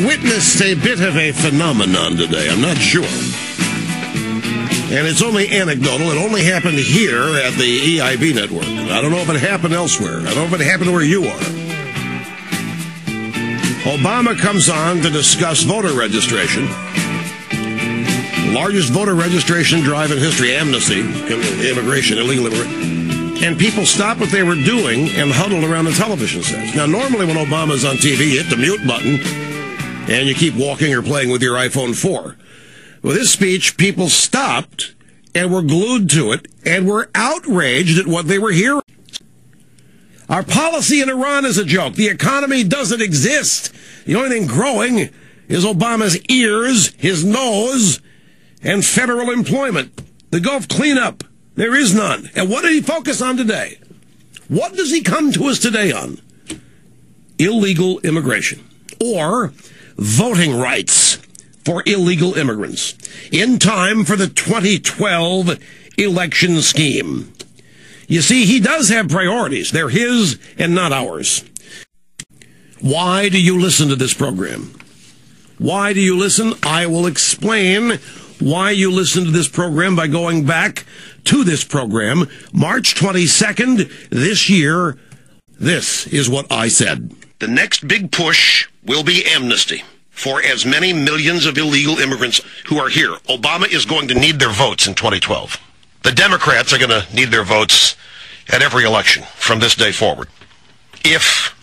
witnessed a bit of a phenomenon today. I'm not sure. And it's only anecdotal. It only happened here at the EIB network. I don't know if it happened elsewhere. I don't know if it happened where you are. Obama comes on to discuss voter registration. Largest voter registration drive in history, amnesty, immigration, illegal immigration. And people stopped what they were doing and huddled around the television sets. Now, normally when Obama's on TV, you hit the mute button and you keep walking or playing with your iPhone 4. With his speech, people stopped and were glued to it and were outraged at what they were hearing. Our policy in Iran is a joke. The economy doesn't exist. The only thing growing is Obama's ears, his nose, and federal employment. The Gulf cleanup. There is none. And what did he focus on today? What does he come to us today on? Illegal immigration. Or voting rights for illegal immigrants in time for the 2012 election scheme. You see, he does have priorities. They're his and not ours. Why do you listen to this program? Why do you listen? I will explain why you listen to this program by going back to this program, March 22nd this year. This is what I said. The next big push will be amnesty for as many millions of illegal immigrants who are here. Obama is going to need their votes in 2012. The Democrats are going to need their votes at every election from this day forward. If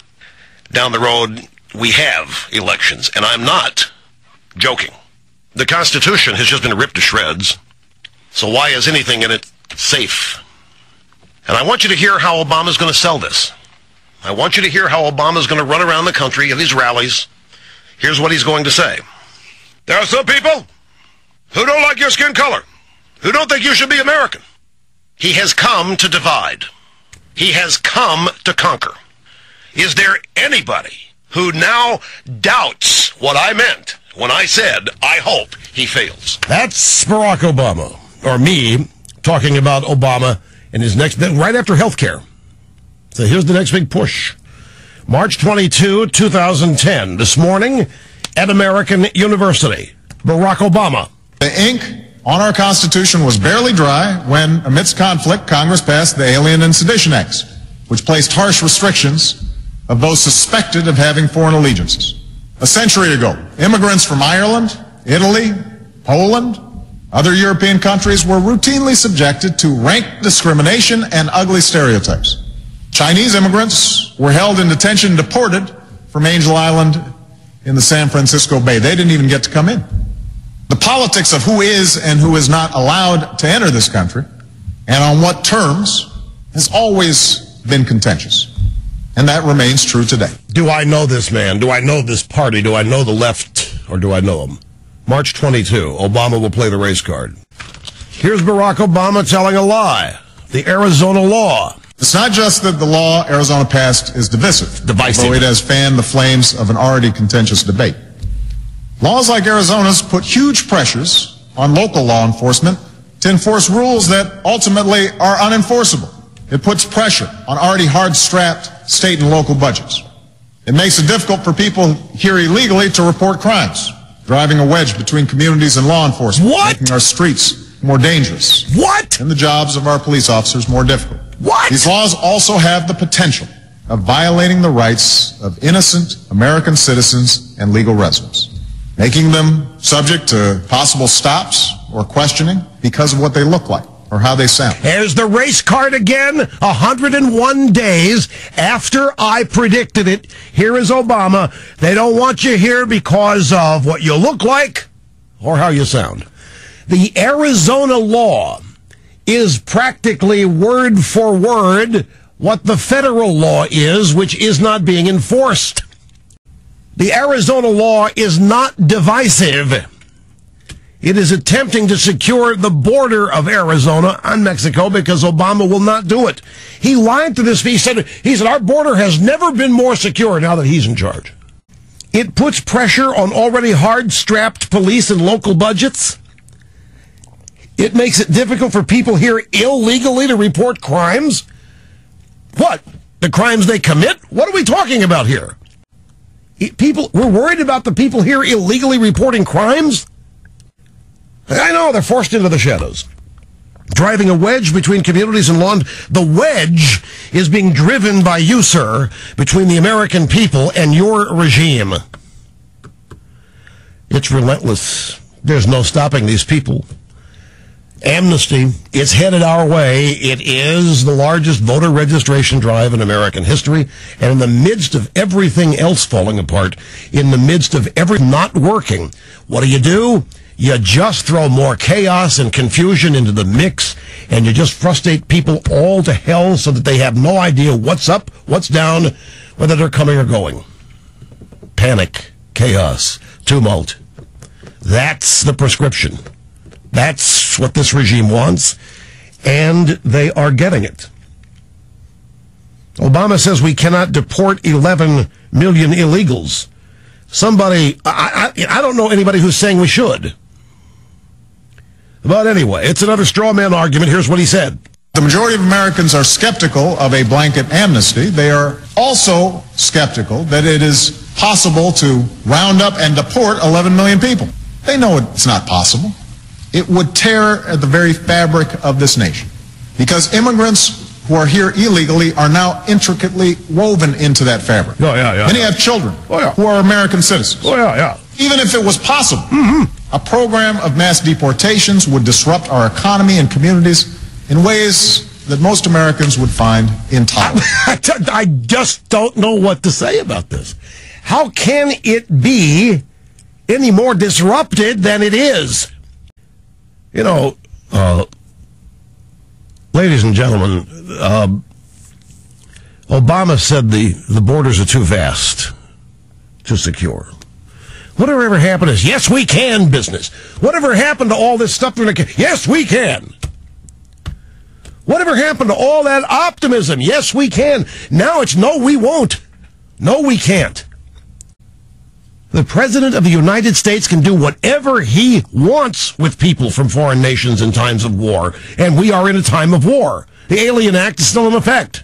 down the road we have elections, and I'm not joking. The Constitution has just been ripped to shreds, so why is anything in it safe? And I want you to hear how Obama's going to sell this. I want you to hear how Obama's going to run around the country at these rallies. Here's what he's going to say. There are some people who don't like your skin color, who don't think you should be American. He has come to divide. He has come to conquer. Is there anybody who now doubts what I meant when I said, I hope he fails? That's Barack Obama, or me, talking about Obama and his next, right after health care. So here's the next big push. March 22, 2010, this morning at American University. Barack Obama. The ink on our Constitution was barely dry when, amidst conflict, Congress passed the Alien and Sedition Acts, which placed harsh restrictions of those suspected of having foreign allegiances. A century ago, immigrants from Ireland, Italy, Poland, other European countries were routinely subjected to rank discrimination and ugly stereotypes. Chinese immigrants were held in detention and deported from Angel Island in the San Francisco Bay. They didn't even get to come in. The politics of who is and who is not allowed to enter this country and on what terms has always been contentious. And that remains true today. Do I know this man? Do I know this party? Do I know the left? Or do I know him? March 22, Obama will play the race card. Here's Barack Obama telling a lie. The Arizona law. It's not just that the law Arizona passed is divisive, although it has fanned the flames of an already contentious debate. Laws like Arizona's put huge pressures on local law enforcement to enforce rules that ultimately are unenforceable. It puts pressure on already hard-strapped state and local budgets. It makes it difficult for people here illegally to report crimes, driving a wedge between communities and law enforcement, making our streets more dangerous, and the jobs of our police officers more difficult. These laws also have the potential of violating the rights of innocent American citizens and legal residents, making them subject to possible stops or questioning because of what they look like or how they sound. There's the race card again. 101 days after I predicted it. Here is Obama. They don't want you here because of what you look like or how you sound. The Arizona law is practically word for word what the federal law is, which is not being enforced. The Arizona law is not divisive. It is attempting to secure the border of Arizona on Mexico because Obama will not do it. He lied to this. He said our border has never been more secure now that he's in charge. It puts pressure on already hard-strapped police and local budgets. It makes it difficult for people here illegally to report crimes. What? The crimes they commit? What are we talking about here? We're worried about the people here illegally reporting crimes? I know, they're forced into the shadows. Driving a wedge between communities and law. The wedge is being driven by you, sir, between the American people and your regime. It's relentless. There's no stopping these people. Amnesty is headed our way. It is the largest voter registration drive in American history. And in the midst of everything else falling apart, in the midst of everything not working, what do? You just throw more chaos and confusion into the mix, and you just frustrate people all to hell so that they have no idea what's up, what's down, whether they're coming or going. Panic, chaos, tumult. That's the prescription. That's what this regime wants, and they are getting it. Obama says we cannot deport 11 million illegals. I don't know anybody who's saying we should. But anyway, it's another straw man argument. Here's what he said. The majority of Americans are skeptical of a blanket amnesty. They are also skeptical that it is possible to round up and deport 11 million people. They know it's not possible. It would tear at the very fabric of this nation, because immigrants who are here illegally are now intricately woven into that fabric. Many have children who are American citizens. Even if it was possible, a program of mass deportations would disrupt our economy and communities in ways that most Americans would find intolerable. I just don't know what to say about this. How can it be any more disrupted than it is? You know, ladies and gentlemen, Obama said the borders are too vast to secure. Whatever ever happened is, yes, we can business. Whatever happened to all this stuff? Yes, we can. Whatever happened to all that optimism? Yes, we can. Now it's no, we won't. No, we can't. The President of the United States can do whatever he wants with people from foreign nations in times of war, and we are in a time of war. The Alien Act is still in effect.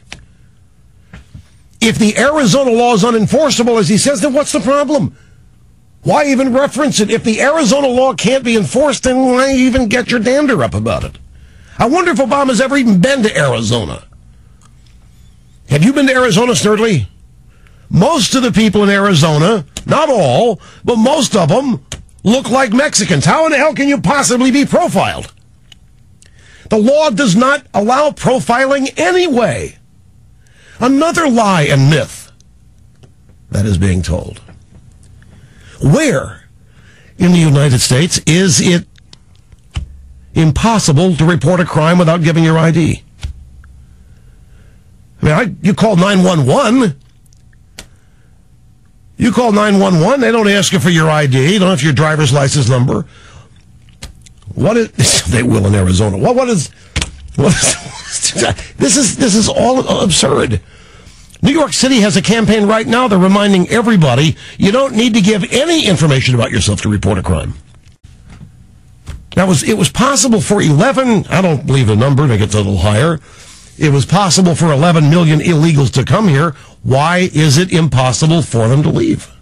If the Arizona law is unenforceable, as he says, then what's the problem? Why even reference it? If the Arizona law can't be enforced, then why even get your dander up about it? I wonder if Obama's ever even been to Arizona. Have you been to Arizona, Snerdley? Most of the people in Arizona, not all, but most of them, look like Mexicans. How in the hell can you possibly be profiled? The law does not allow profiling anyway. Another lie and myth that is being told. Where in the United States is it impossible to report a crime without giving your ID? I mean, you call 911. You call 911, they don't ask you for your ID, they don't have your driver's license number. What is, they will in Arizona. What is this is all absurd. New York City has a campaign right now. They're reminding everybody you don't need to give any information about yourself to report a crime. It was possible for 11, I don't believe the number, I think it's a little higher. It was possible for 11 million illegals to come here. Why is it impossible for them to leave?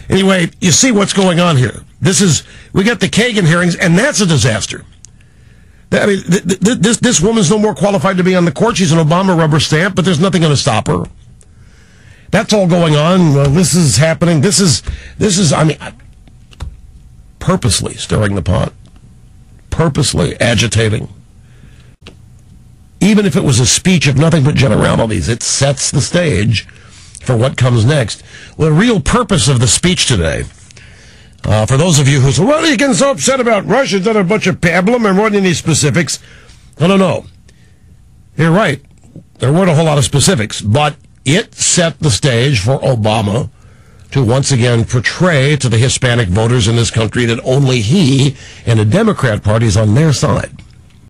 Anyway, you see what's going on here. We got the Kagan hearings, and that's a disaster. I mean, this woman's no more qualified to be on the court. She's an Obama rubber stamp, but there's nothing going to stop her. That's all going on. This is happening. This is, I mean, purposely stirring the pot, purposely agitating. Even if it was a speech of nothing but generalities, it sets the stage for what comes next. Well, the real purpose of the speech today, for those of you who say, well, you're getting so upset about Russia, done a bunch of pablum and weren't any specifics. No. You're right. There weren't a whole lot of specifics, but it set the stage for Obama to once again portray to the Hispanic voters in this country that only he and the Democrat Party is on their side.